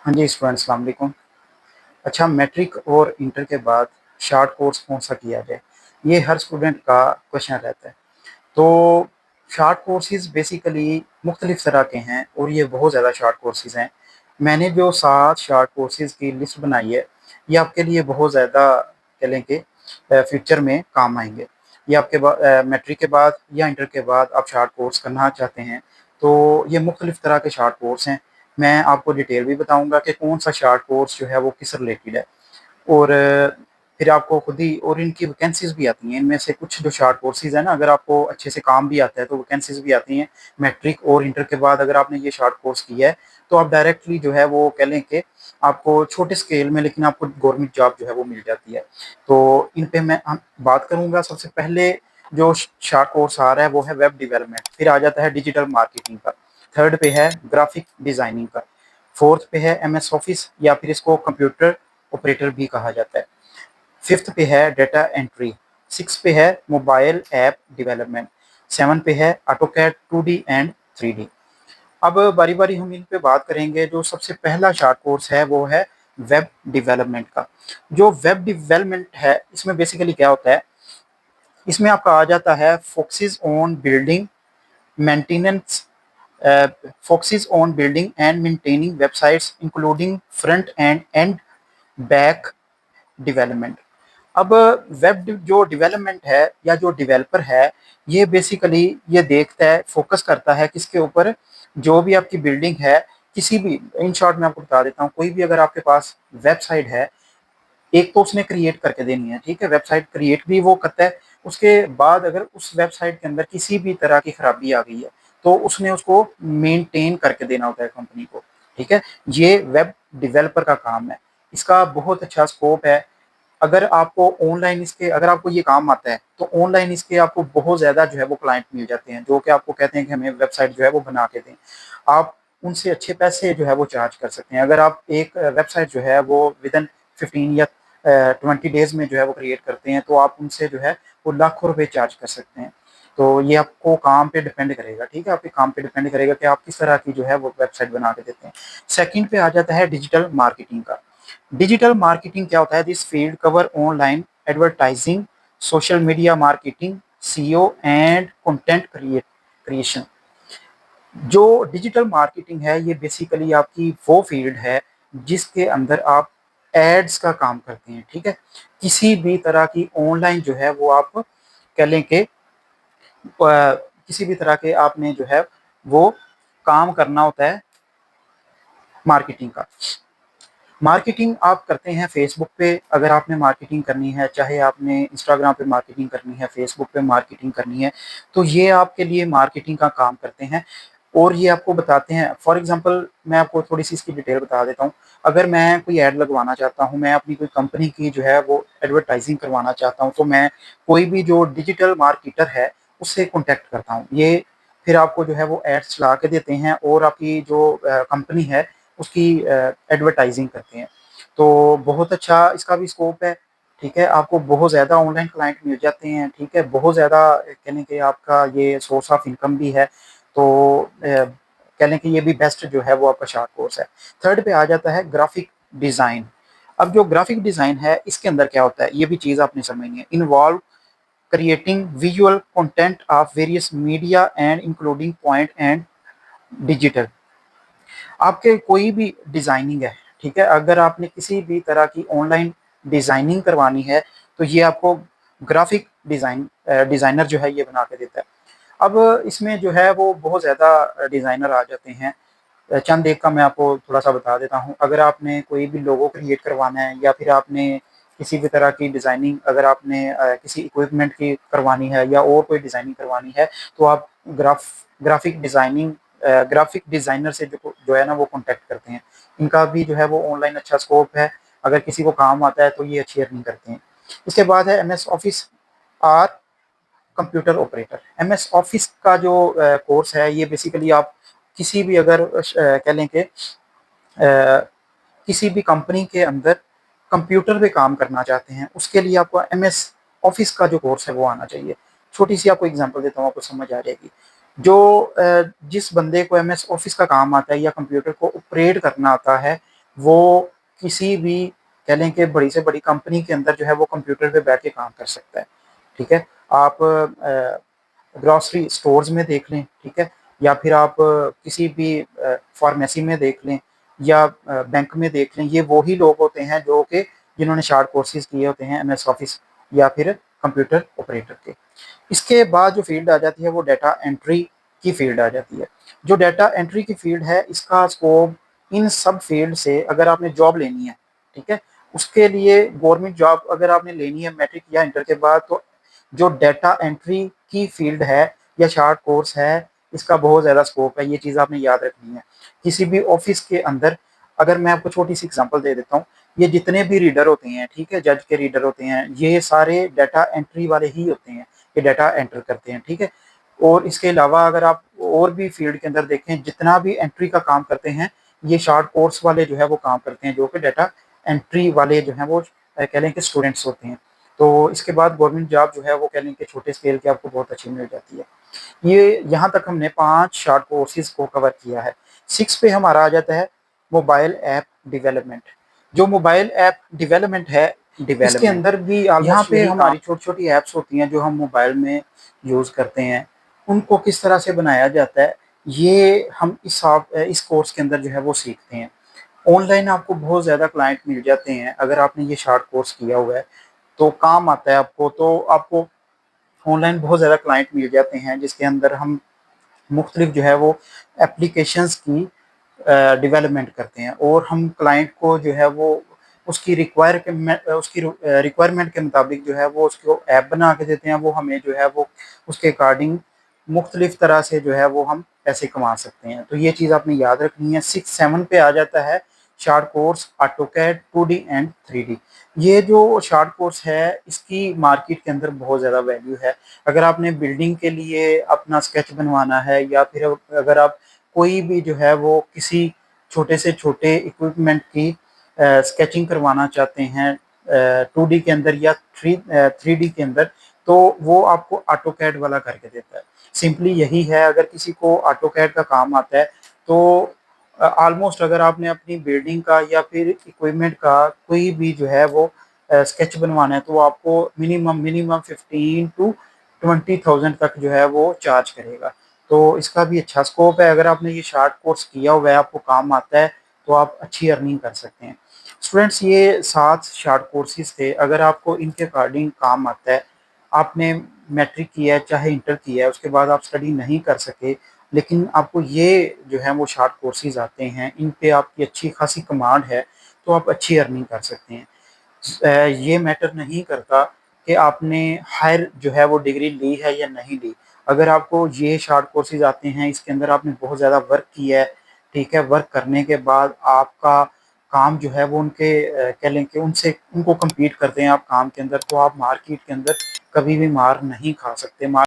हाँ जी, स्टूडेंट अस्सलाम वालेकुम। अच्छा, मैट्रिक और इंटर के बाद शॉर्ट कोर्स कौन-सा किया जाए? ये हर स्टूडेंट का क्वेश्चन रहता है। तो शॉर्ट कोर्सेज़ बेसिकली मुख्तलिफ़ तरह के हैं और ये बहुत ज़्यादा शॉर्ट कोर्सेज़ हैं। मैंने जो 7 शॉर्ट कोर्सेज़ की लिस्ट बनाई है, ये आपके लिए बहुत ज़्यादा कह लें कि फ्यूचर में काम आएँगे। ये आपके मैट्रिक के बाद या इंटर के बाद आप शॉर्ट कोर्स करना चाहते हैं, तो ये मुख्तलिफ़ तरह के शॉर्ट कोर्स हैं। मैं आपको डिटेल भी बताऊँगा कि कौन-सा शॉर्ट कोर्स जो है वो किस रिलेटेड है। और फिर आपको खुद ही और इनकी वैकेंसीज़ भी आती हैं। इनमें से कुछ जो शॉर्ट कोर्सेज़ हैं ना, अगर आपको अच्छे से काम भी आता है तो वैकेंसीज़ भी आती हैं। मैट्रिक और इंटर के बाद अगर आपने ये शॉर्ट कोर्स किया है, तो आप डायरेक्टली जो है वो कह लें कि आपको छोटे स्केल में लेकिन आपको गवर्नमेंट जॉब जो है वो मिल जाती है। तो इन पे मैं हम बात करूँगा। सबसे पहले जो शॉर्ट कोर्स आ रहा है वो है वेब डेवलपमेंट, फिर आ जाता है डिजिटल मार्केटिंग का, थर्ड पे है ग्राफिक डिज़ाइनिंग का, फोर्थ पे है एमएस ऑफिस या फिर इसको कंप्यूटर ऑपरेटर भी कहा जाता है। फिफ्थ पे है डेटा एंट्री, सिक्स पे है मोबाइल ऐप डेवलपमेंट, सेवन पे है ऑटोकैड 2D एंड 3D। अब बारी बारी हम इन पे बात करेंगे। जो सबसे पहला शॉर्ट कोर्स है वो है वेब डेवलपमेंट का। जो वेब डेवलपमेंट है इसमें बेसिकली क्या होता है, इसमें आपका आ जाता है focuses on building maintenance, focuses on building and maintaining websites including front and back development। अब वेब जो डेवलपमेंट है या जो डेवलपर है, ये बेसिकली ये देखता है, फोकस करता है किसके ऊपर, जो भी आपकी बिल्डिंग है, किसी भी, इन शॉर्ट मैं आपको बता देता हूँ, कोई भी अगर आपके पास वेबसाइट है, एक तो उसने क्रिएट करके देनी है, ठीक है, वेबसाइट क्रिएट भी वो करता है। उसके बाद अगर उस वेबसाइट के अंदर किसी भी तरह की खराबी आ गई है, तो उसने उसको मेंटेन करके देना होता है कंपनी को, ठीक है। ये वेब डेवलपर का काम है। इसका बहुत अच्छा स्कोप है। अगर आपको ऑनलाइन इसके अगर आपको ये काम आता है, तो ऑनलाइन इसके आपको बहुत ज़्यादा जो है वो क्लाइंट मिल जाते हैं, जो कि आपको कहते हैं कि हमें वेबसाइट जो है वो बना के दें। आप उनसे अच्छे पैसे जो है वो चार्ज कर सकते हैं। अगर आप एक वेबसाइट जो है वो विदिन 15 या 20 डेज़ में जो है वो क्रिएट करते हैं, तो आप उनसे जो है वो लाखों रुपए चार्ज कर सकते हैं। तो ये आपको काम पे डिपेंड करेगा, ठीक है? आपके काम पे डिपेंड करेगा कि आप किस तरह की जो है वो वेबसाइट बना के देते हैं। सेकंड पे आ जाता है डिजिटल मार्केटिंग का। डिजिटल मार्केटिंग क्या होता है? This field cover online advertising, social media marketing, CEO and content creation. जो डिजिटल मार्केटिंग है, ये बेसिकली आपकी वो फील्ड है जिसके अंदर आप एड्स का काम करते हैं, ठीक है। किसी भी तरह की ऑनलाइन जो है वो आप कह लें कि किसी भी तरह के आपने जो है वो काम करना होता है मार्केटिंग का। मार्केटिंग आप करते हैं फेसबुक पे, अगर आपने मार्केटिंग करनी है, चाहे आपने इंस्टाग्राम पे मार्केटिंग करनी है, फेसबुक पे मार्केटिंग करनी है, तो ये आपके लिए मार्केटिंग का काम करते हैं और ये आपको बताते हैं। फॉर एग्जांपल मैं आपको थोड़ी-सी इसकी डिटेल बता देता हूँ। अगर मैं कोई ऐड लगवाना चाहता हूँ, मैं अपनी कोई कंपनी की जो है वो एडवर्टाइजिंग करवाना चाहता हूँ, तो मैं कोई भी जो डिजिटल मार्केटर है, उससे कॉन्टैक्ट करता हूँ। ये फिर आपको जो है वो एड्स चला के देते हैं और आपकी जो कंपनी है उसकी एडवर्टाइजिंग करते हैं। तो बहुत अच्छा इसका भी स्कोप है, ठीक है। आपको बहुत ज़्यादा ऑनलाइन क्लाइंट मिल जाते हैं, ठीक है। बहुत ज़्यादा कह लें कि आपका ये सोर्स ऑफ इनकम भी है। तो कह लें कि ये भी बेस्ट जो है वो आपका शॉर्ट कोर्स है। थर्ड पे आ जाता है ग्राफिक डिज़ाइन। अब जो ग्राफिक डिज़ाइन है, इसके अंदर क्या होता है, ये भी चीज़ आपने समझनी है। Involve creating visual content of various media and including point and digital. आपके कोई भी डिज़ाइनिंग है, ठीक है? अगर आपने किसी भी तरह की ऑनलाइन डिज़ाइनिंग करवानी है, तो ये आपको ग्राफ़िक डिज़ाइनर जो है ये बना के देता है। अब इसमें जो है वो बहुत ज़्यादा डिज़ाइनर आ जाते हैं। चंद एक का मैं आपको थोड़ा-सा बता देता हूँ। अगर आपने कोई भी लोगो क्रिएट करवाना है या फिर आपने किसी भी तरह की डिज़ाइनिंग, अगर आपने किसी इक्विपमेंट की करवानी है या और कोई डिज़ाइनिंग करवानी है, तो आप ग्राफ़िक डिज़ाइनर से जो है ना वो कॉन्टैक्ट करते हैं। इनका भी जो है वो ऑनलाइन अच्छा स्कोप है। अगर किसी को काम आता है तो ये अच्छी अर्निंग करते हैं। इसके बाद है एमएस ऑफ़िस और कंप्यूटर ऑपरेटर। एमएस ऑफिस का जो कोर्स है, ये बेसिकली आप किसी भी अगर कह लें कि किसी भी कंपनी के अंदर कंप्यूटर पे काम करना चाहते हैं, उसके लिए आपको एमएस ऑफिस का जो कोर्स है वो आना चाहिए। छोटी सी आपको एग्जांपल देता हूँ, आपको समझ आ जाएगी। जिस बंदे को एमएस ऑफिस का काम आता है या कंप्यूटर को ऑपरेट करना आता है, वो किसी भी कह लें कि बड़ी से बड़ी कंपनी के अंदर जो है वो कंप्यूटर पे बैठ के काम कर सकता है। ठीक है? आप ग्रोसरी स्टोर्स में देख लें, ठीक है? या फिर आप किसी भी फार्मेसी में देख लें या बैंक में देख लें, ये वही लोग होते हैं जो कि जिन्होंने शार्ट कोर्सेज़ किए होते हैं एमएस ऑफिस या फिर कंप्यूटर ऑपरेटर के। इसके बाद जो फ़ील्ड आ जाती है वो डाटा एंट्री की फ़ील्ड आ जाती है। जो डाटा एंट्री की फ़ील्ड है इसका स्कोप इन सब फ़ील्ड से अगर आपने जॉब लेनी है, ठीक है? उसके लिए गवर्नमेंट जॉब अगर आपने लेनी है मैट्रिक या इंटर के बाद, तो जो डाटा एंट्री की फ़ील्ड है या शॉर्ट कोर्स है, इसका बहुत ज़्यादा स्कोप है, ये चीज़ आपने याद रखनी है। किसी भी ऑफ़िस के अंदर अगर मैं आपको छोटी-सी एग्ज़ाम्पल दे देता हूँ, ये जितने भी रीडर होते हैं, ठीक है? जज के रीडर होते हैं, ये सारे डाटा एंट्री वाले ही होते हैं, ये डाटा एंटर करते हैं, ठीक है? और इसके अलावा अगर आप और भी फ़ील्ड के अंदर देखें, जितना भी एंट्री का काम करते हैं, ये शॉर्ट कोर्स वाले जो है वो काम करते हैं, जो कि डाटा एंट्री वाले जो हैं वो कह लें कि स्टूडेंट्स होते हैं। तो इसके बाद गवर्नमेंट जॉब जो है वो कह लें कि छोटे स्केल की आपको बहुत अच्छी मिल जाती है। ये यहाँ तक हमने 5 शॉर्ट कोर्सेज़ को कवर किया है। 6 पे हमारा आ जाता है मोबाइल ऐप डेवलपमेंट। जो मोबाइल ऐप डेवलपमेंट है, इसके अंदर भी यहाँ ऑलमोस्ट पे यही काम। हमारी छोटी-छोटी ऐप्स होती हैं जो हम मोबाइल में यूज़ करते हैं। उनको किस तरह से बनाया जाता है, ये हम इस कोर्स के अंदर जो है वो सीखते हैं। ऑनलाइन आपको बहुत ज़्यादा क्लाइंट मिल जाते हैं, अगर आपने ये शॉर्ट कोर्स किया हुआ है, तो काम आता है आपको, तो आपको ऑनलाइन बहुत ज़्यादा क्लाइंट मिल जाते हैं, जिसके अंदर हम मुख्तलिफ जो है वो एप्लीकेशंस की डेवलपमेंट करते हैं और हम क्लाइंट को जो है वो उसकी रिक्वायरमेंट के मुताबिक जो है वो उसको ऐप बना के देते हैं। वो हमें जो है वो उसके अकॉर्डिंग मुख्तलिफ तरह से जो है वो हम पैसे कमा सकते हैं। तो ये चीज़ आपने याद रखनी है। 6-7 पे आ जाता है short course AutoCAD 2D and 3D। ये जो शॉर्ट कोर्स है इसकी मार्केट के अंदर बहुत ज़्यादा वैल्यू है। अगर आपने बिल्डिंग के लिए अपना स्केच बनवाना है या फिर अगर आप कोई भी जो है वो किसी छोटे से छोटे इक्विपमेंट की स्केचिंग करवाना चाहते हैं 2D के अंदर या 3D के अंदर, तो वो आपको ऑटोकैड वाला करके देता है। सिंपली यही है, अगर किसी को ऑटोकैड का काम आता है तो ऑलमोस्ट अगर आपने अपनी बिल्डिंग का या फिर इक्विपमेंट का कोई भी जो है वो स्केच बनवाना है, तो आपको मिनिमम मिनिमम 15 टू 20,000 तक जो है वो चार्ज करेगा। तो इसका भी अच्छा स्कोप है। अगर आपने ये शॉर्ट कोर्स किया हुआ है, आपको काम आता है, तो आप अच्छी अर्निंग कर सकते हैं। स्टूडेंट्स, ये 7 शॉर्ट कोर्सेज़ थे। अगर आपको इनके अकॉर्डिंग काम आता है, आपने मैट्रिक किया है चाहे इंटर किया है, उसके बाद आप स्टडी नहीं कर सके, लेकिन आपको ये जो है वो शॉर्ट कोर्सेज़ आते हैं, इन पे आपकी अच्छी खासी कमांड है, तो आप अच्छी अर्निंग कर सकते हैं। ये मैटर नहीं करता कि आपने हायर जो है वो डिग्री ली है या नहीं ली। अगर आपको ये शॉर्ट कोर्सेज़ आते हैं, इसके अंदर आपने बहुत ज़्यादा वर्क किया है, ठीक है? वर्क करने के बाद आपका काम जो है वो उनके कह लें कि उनसे उनको कम्पीट करते हैं आप काम के अंदर, तो आप मार्केट के अंदर कभी भी मार नहीं खा सकते।